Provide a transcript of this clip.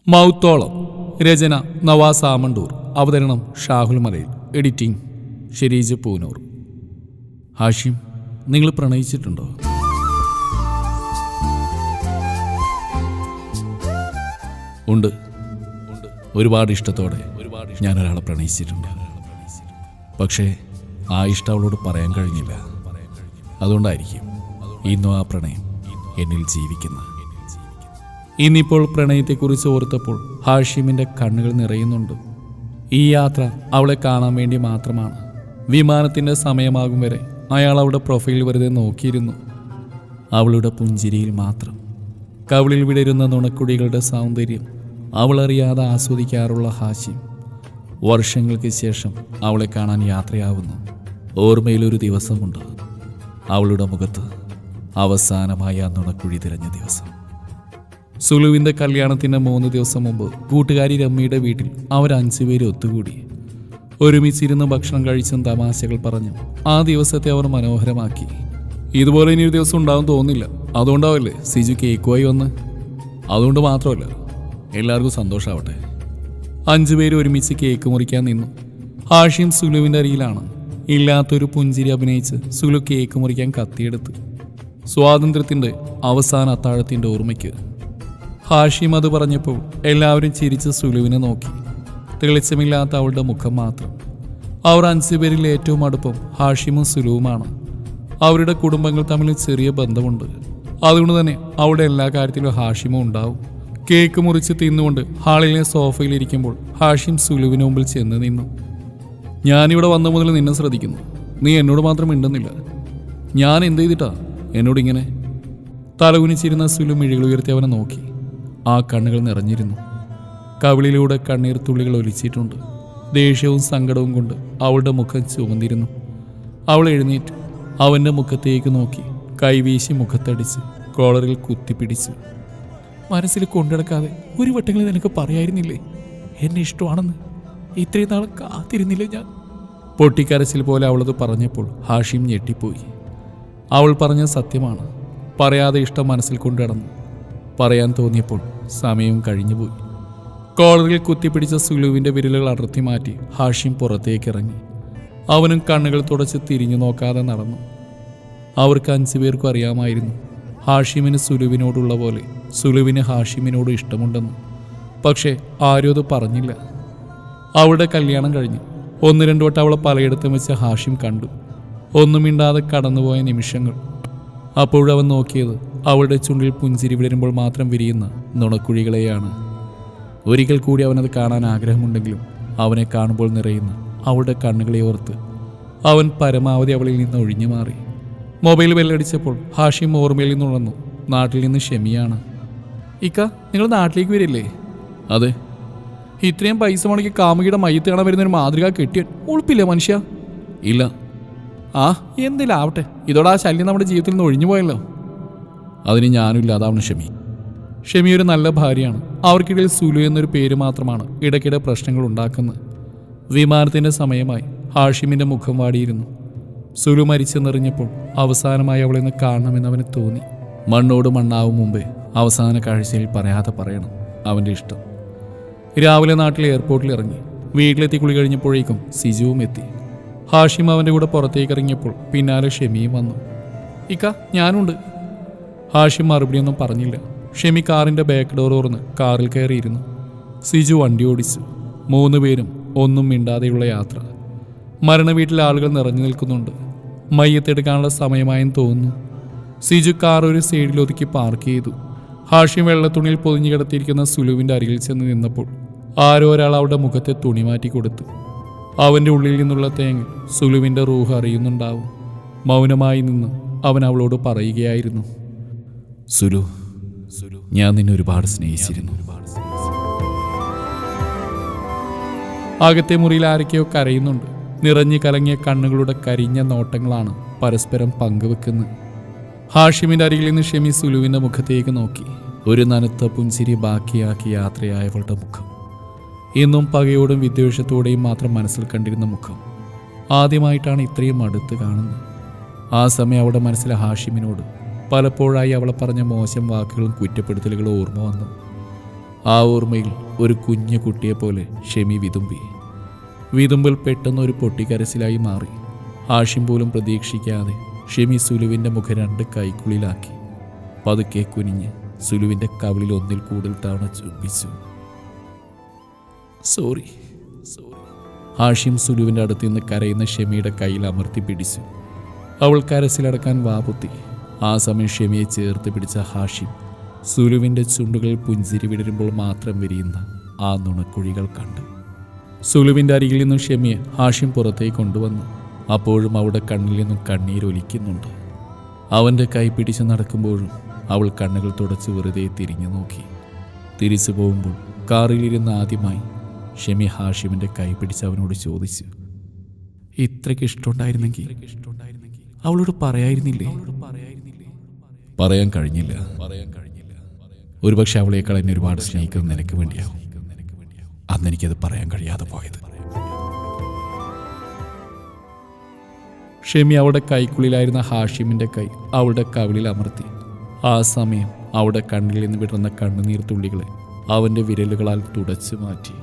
മൗത്തോളം. രചന നവാസ് ആമണ്ടൂർ. അവതരണം ഷാഹുൽ മലയിൽ. എഡിറ്റിംഗ് ഷെരീജ് പൂനൂർ. ഹാഷിം, നിങ്ങൾ പ്രണയിച്ചിട്ടുണ്ടോ? ഉണ്ട്. ഒരുപാട് ഇഷ്ടത്തോടെ ഞാൻ ഒരാളെ പ്രണയിച്ചിട്ടുണ്ട്. പക്ഷേ ആ ഇഷ്ടം അവളോട് പറയാൻ കഴിഞ്ഞില്ല. അതുകൊണ്ടായിരിക്കും ഇന്നും ആ പ്രണയം എന്നിൽ ജീവിക്കുന്നത്. ഇന്നിപ്പോൾ പ്രണയത്തെക്കുറിച്ച് ഓർത്തപ്പോൾ ഹാഷിമിൻ്റെ കണ്ണുകൾ നിറയുന്നുണ്ട്. ഈ യാത്ര അവളെ കാണാൻ വേണ്ടി മാത്രമാണ്. വിമാനത്തിൻ്റെ സമയമാകും വരെ അയാൾ അവളുടെ പ്രൊഫൈൽ വെറുതെ നോക്കിയിരുന്നു. അവളുടെ പുഞ്ചിരിയിൽ മാത്രം കവിളിൽ വിടരുന്ന നുണക്കുടികളുടെ സൗന്ദര്യം അവളറിയാതെ ആസ്വദിക്കാറുള്ള ഹാഷിം വർഷങ്ങൾക്ക് ശേഷം അവളെ കാണാൻ യാത്രയാവുന്നു. ഓർമ്മയിലൊരു ദിവസമുണ്ട്. അവളുടെ മുഖത്ത് അവസാനമായി ആ നുണക്കുഴി തിരഞ്ഞ ദിവസം. സുലുവിൻ്റെ കല്യാണത്തിന് 3 ദിവസം മുമ്പ് കൂട്ടുകാരി രമ്യയുടെ വീട്ടിൽ അവർ 5 പേര് ഒത്തുകൂടി. ഒരുമിച്ചിരുന്ന് ഭക്ഷണം കഴിച്ചും തമാശകൾ പറഞ്ഞും ആ ദിവസത്തെ അവർ മനോഹരമാക്കി. ഇതുപോലെ ഇനിയൊരു ദിവസം ഉണ്ടാവും തോന്നില്ല. അതുകൊണ്ടാവല്ലേ സിജു കേക്കുമായി വന്ന്. അതുകൊണ്ട് മാത്രമല്ല, എല്ലാവർക്കും സന്തോഷമാവട്ടെ. 5 പേര് ഒരുമിച്ച് കേക്ക് മുറിക്കാൻ നിന്നു. ഹാഷിം സുലുവിൻ്റെ അരിയിലാണ്. ഇല്ലാത്തൊരു പുഞ്ചിരി അഭിനയിച്ച് സുലു കേക്ക് മുറിക്കാൻ കത്തിയെടുത്തു. സ്വാതന്ത്ര്യത്തിൻ്റെ അവസാന അത്താഴത്തിൻ്റെ ഓർമ്മയ്ക്ക്. ഹാഷിം അത് പറഞ്ഞപ്പോൾ എല്ലാവരും ചിരിച്ച് സുലുവിനെ നോക്കി. തെളിച്ചമില്ലാത്ത അവളുടെ മുഖം മാത്രം. അവർ 5 പേരിൽ ഏറ്റവും അടുപ്പം ഹാഷിമും സുലുവുമാണ്. അവരുടെ കുടുംബങ്ങൾ തമ്മിൽ ചെറിയ ബന്ധമുണ്ട്. അതുകൊണ്ട് തന്നെ അവളുടെ എല്ലാ കാര്യത്തിലും ഹാഷിമും ഉണ്ടാവും. കേക്ക് മുറിച്ച് തിന്നുകൊണ്ട് ഹാളിലെ സോഫയിലിരിക്കുമ്പോൾ ഹാഷിം സുലുവിന് മുമ്പിൽ ചെന്ന് നിന്നു. ഞാനിവിടെ വന്ന മുതൽ നിന്നെ ശ്രദ്ധിക്കുന്നു. നീ എന്നോട് മാത്രം മിണ്ടുന്നില്ല. ഞാൻ എന്ത് ചെയ്തിട്ടാ എന്നോടിങ്ങനെ? തലകുനിച്ചിരുന്ന സുലു മിഴികൾ ഉയർത്തി അവനെ നോക്കി. ആ കണ്ണുകൾ നിറഞ്ഞിരുന്നു. കവിളിലൂടെ കണ്ണീർ തുള്ളികൾ ഒലിച്ചിട്ടുണ്ട്. ദേഷ്യവും സങ്കടവും കൊണ്ട് അവളുടെ മുഖം ചുവന്നിരുന്നു. അവൾ എഴുന്നേറ്റ് അവൻ്റെ മുഖത്തേക്ക് നോക്കി കൈവീശി മുഖത്തടിച്ച് കോളറിൽ കുത്തിപ്പിടിച്ചു. മനസ്സിൽ കൊണ്ടിടക്കാതെ ഒരു വട്ടങ്ങളിൽ നിനക്ക് പറയായിരുന്നില്ലേ എന്നെ ഇഷ്ടമാണെന്ന്? ഇത്രയും നാൾ കാത്തിരുന്നില്ലേ ഞാൻ? പൊട്ടിക്കരച്ചിൽ പോലെ അവളത് പറഞ്ഞപ്പോൾ ഹാഷിം ഞെട്ടിപ്പോയി. അവൾ പറഞ്ഞ സത്യമാണ്. പറയാതെ ഇഷ്ടം മനസ്സിൽ കൊണ്ടു നടന്നു. പറയാൻ തോന്നിയപ്പോൾ സമയം കഴിഞ്ഞുപോയി. കോളറിൽ കുത്തിപ്പിടിച്ച സുലുവിൻ്റെ വിരലുകൾ അടർത്തി മാറ്റി ഹാഷിം പുറത്തേക്കിറങ്ങി. അവനും കണ്ണുകൾ തുടച്ച് തിരിഞ്ഞു നോക്കാതെ നടന്നു. അവർക്ക് 5 പേർക്കും അറിയാമായിരുന്നു ഹാഷിമിന് സുലുവിനോടുള്ള പോലെ സുലുവിന് ഹാഷിമിനോട് ഇഷ്ടമുണ്ടെന്ന്. പക്ഷേ ആരും അത് പറഞ്ഞില്ല. അവളുടെ കല്യാണം കഴിഞ്ഞു 1-2 വട്ടം അവളെ പലയിടത്തും വെച്ച് ഹാഷിം കണ്ടു. ഒന്നും മിണ്ടാതെ കടന്നുപോയ നിമിഷങ്ങൾ. അപ്പോഴവൻ നോക്കിയത് അവളുടെ ചുണ്ടിൽ പുഞ്ചിരി വിടരുമ്പോൾ മാത്രം വിരിയുന്ന നുണക്കുഴികളെയാണ്. ഒരിക്കൽ കൂടി അവനത് കാണാൻ ആഗ്രഹമുണ്ടെങ്കിലും അവനെ കാണുമ്പോൾ നിറയുന്ന അവളുടെ കണ്ണുകളെ ഓർത്ത് അവൻ പരമാവധി അവളിൽ നിന്ന് ഒഴിഞ്ഞു മാറി. മൊബൈൽ ബെല്ലടിച്ചപ്പോൾ ഹാഷിം ഓർമ്മയിൽ നിന്നുണർന്നു. നാട്ടിൽ നിന്ന് ഷെമിയാണ്. ഇക്ക, നിങ്ങൾ നാട്ടിലേക്ക് വരില്ലേ? അതെ. ഇത്രയും പൈസ മുടക്കി കാമുകിയുടെ മയ്യത്ത് കാണാൻ വരുന്നൊരു മാതൃക കെട്ടിയാൻ ഉൾപ്പില്ലേ മനുഷ്യ? ഇല്ല. ആ, എന്തെങ്കിലും ആവട്ടെ. ഇതോടെ ആ ശല്യം നമ്മുടെ ജീവിതത്തിൽ നിന്ന് ഒഴിഞ്ഞു പോയല്ലോ. അതിന് ഞാനും ഇല്ലാതാവണം ഷെമി. ഷെമി ഒരു നല്ല ഭാര്യയാണ്. അവർക്കിടയിൽ സുലു എന്നൊരു പേര് മാത്രമാണ് ഇടയ്ക്കിടെ പ്രശ്നങ്ങൾ ഉണ്ടാക്കുന്നത്. വിമാനത്തിൻ്റെ സമയമായി. ഹാഷിമിൻ്റെ മുഖം വാടിയിരുന്നു. സുലു മരിച്ചെന്നറിഞ്ഞപ്പോൾ അവസാനമായി അവളെ നിന്ന് കാണണമെന്ന് അവന് തോന്നി. മണ്ണോട് മണ്ണാവും മുമ്പേ അവസാന കാഴ്ചയിൽ പറയാതെ പറയണം അവൻ്റെ ഇഷ്ടം. രാവിലെ നാട്ടിലെ എയർപോർട്ടിൽ ഇറങ്ങി. വീട്ടിലെത്തി കുളി കഴിഞ്ഞപ്പോഴേക്കും സിജുവും എത്തി. ഹാഷിം അവൻ്റെ കൂടെ പുറത്തേക്ക് ഇറങ്ങിയപ്പോൾ പിന്നാലെ ഷെമിയും വന്നു. ഇക്ക, ഞാനുണ്ട്. ഹാഷിം മറുപടിയൊന്നും പറഞ്ഞില്ല. ഷെമി കാറിൻ്റെ ബാക്ക് ഡോർ തുറന്ന് കാറിൽ കയറിയിരുന്നു. സിജു വണ്ടി ഓടിച്ചു. 3 പേരും ഒന്നും മിണ്ടാതെയുള്ള യാത്ര. മരണ വീട്ടിലെ ആളുകൾ നിറഞ്ഞു നിൽക്കുന്നുണ്ട്. മയ്യത്തെടുക്കാനുള്ള സമയമായെന്ന് തോന്നുന്നു. സിജു കാർ ഒരു സൈഡിൽ ഒതുക്കി പാർക്ക് ചെയ്തു. ഹാഷിം വെള്ളത്തുണിയിൽ പൊതിഞ്ഞു കിടത്തിയിരിക്കുന്ന സുലുവിൻ്റെ അരികിൽ ചെന്ന് നിന്നപ്പോൾ ആരോ ഒരാൾ അവളുടെ മുഖത്തെ തുണി മാറ്റി കൊടുത്തു. അവൻ്റെ ഉള്ളിൽ നിന്നുള്ള തേങ്ങ സുലുവിൻ്റെ റൂഹ് അറിയുന്നുണ്ടാവും. മൗനമായി നിന്ന് അവൻ അവളോട് പറയുകയായിരുന്നു, സുലു, ഞാൻ നിന്നെ ഒരുപാട് സ്നേഹിച്ചിരുന്നു. അകത്തെ മുറിയിൽ ആരൊക്കെയോ കരയുന്നുണ്ട്. നിറഞ്ഞു കലങ്ങിയ കണ്ണുകളുടെ കരിഞ്ഞ നോട്ടങ്ങളാണ് പരസ്പരം പങ്കുവെക്കുന്നത്. ഹാഷിമിൻ്റെ അരികിൽ നിന്ന് ഷെമി സുലുവിൻ്റെ മുഖത്തേക്ക് നോക്കി. ഒരു നനുത്ത പുഞ്ചിരി ബാക്കിയാക്കി യാത്രയായവളുടെ മുഖം. ഇന്നും പകയോടും വിദ്വേഷത്തോടെയും മാത്രം മനസ്സിൽ കണ്ടിരുന്ന മുഖം ആദ്യമായിട്ടാണ് ഇത്രയും അടുത്ത് കാണുന്നത്. ആ സമയം അവളുടെ മനസ്സിലെ ഹാഷിമിനോട് പലപ്പോഴായി അവളെ പറഞ്ഞ മോശം വാക്കുകളും കുറ്റപ്പെടുത്തലുകളും ഓർമ്മ വന്നു. ആ ഓർമ്മയിൽ ഒരു കുഞ്ഞു കുട്ടിയെപ്പോലെ ഷെമി വിതുമ്പി. വിതുമ്പൽ പെട്ടെന്ന് ഒരു പൊട്ടിക്കരച്ചിലായി മാറി. ഹാഷിം പോലും പ്രതീക്ഷിക്കാതെ ഷെമി സുലുവിൻ്റെ മുഖം 2 കൈക്കുള്ളിലാക്കി പതുക്കെ കുനിഞ്ഞ് സുലുവിൻ്റെ കവിളിൽ ഒന്നിൽ കൂടുതൽ തവണ ചുംബിച്ചു. സോറി. ഹാഷിം സുലുവിൻ്റെ അടുത്ത് നിന്ന് കരയുന്ന ഷെമിയുടെ കയ്യിൽ അമർത്തി പിടിച്ചു. അവൾ കരച്ചിലടക്കാൻ വാപുത്തി. ആ സമയം ഷെമിയെ ചേർത്ത് പിടിച്ച ഹാഷിം സുലുവിൻ്റെ ചുണ്ടുകളിൽ പുഞ്ചിരി വിടരുമ്പോൾ മാത്രം വിരിയുന്ന ആ നുണക്കുഴികൾ കണ്ടു. സുലുവിൻ്റെ അരികിൽ നിന്നും ഷെമിയെ ഹാഷിം പുറത്തേക്ക് കൊണ്ടുവന്നു. അപ്പോഴും അവളുടെ കണ്ണിൽ നിന്നും കണ്ണീരൊലിക്കുന്നുണ്ട്. അവൻ്റെ കൈ പിടിച്ച് നടക്കുമ്പോഴും അവൾ കണ്ണുകൾ തുടച്ച് വെറുതെ തിരിഞ്ഞു നോക്കി. തിരിച്ചു പോകുമ്പോൾ കാറിലിരുന്ന് ആദ്യമായി ഷെമി ഹാഷിമിൻ്റെ കൈ പിടിച്ച് അവനോട് ചോദിച്ചു, ഇത്രയ്ക്ക് ഇഷ്ടമുണ്ടായിരുന്നെങ്കിൽ അവളോട് പറയായിരുന്നില്ലേ? പറയാൻ കഴിഞ്ഞില്ല. ഒരുപക്ഷെ അവളേക്കാൾ എന്നെ ഒരുപാട് സ്നേഹിക്കുന്നത് നിനക്ക് വേണ്ടിയാവും. അന്നെനിക്കത് പറയാൻ കഴിയാതെ പോയത്. ഷെമി അവളുടെ കൈക്കുള്ളിലായിരുന്ന ഹാഷിമിൻ്റെ കൈ അവളുടെ കവിളിൽ അമർത്തി. ആ സമയം അവളുടെ കണ്ണിൽ നിന്ന് വിടുന്ന കണ്ണുനീർ തുള്ളികളെ അവൻ്റെ വിരലുകളാൽ തുടച്ചു മാറ്റി.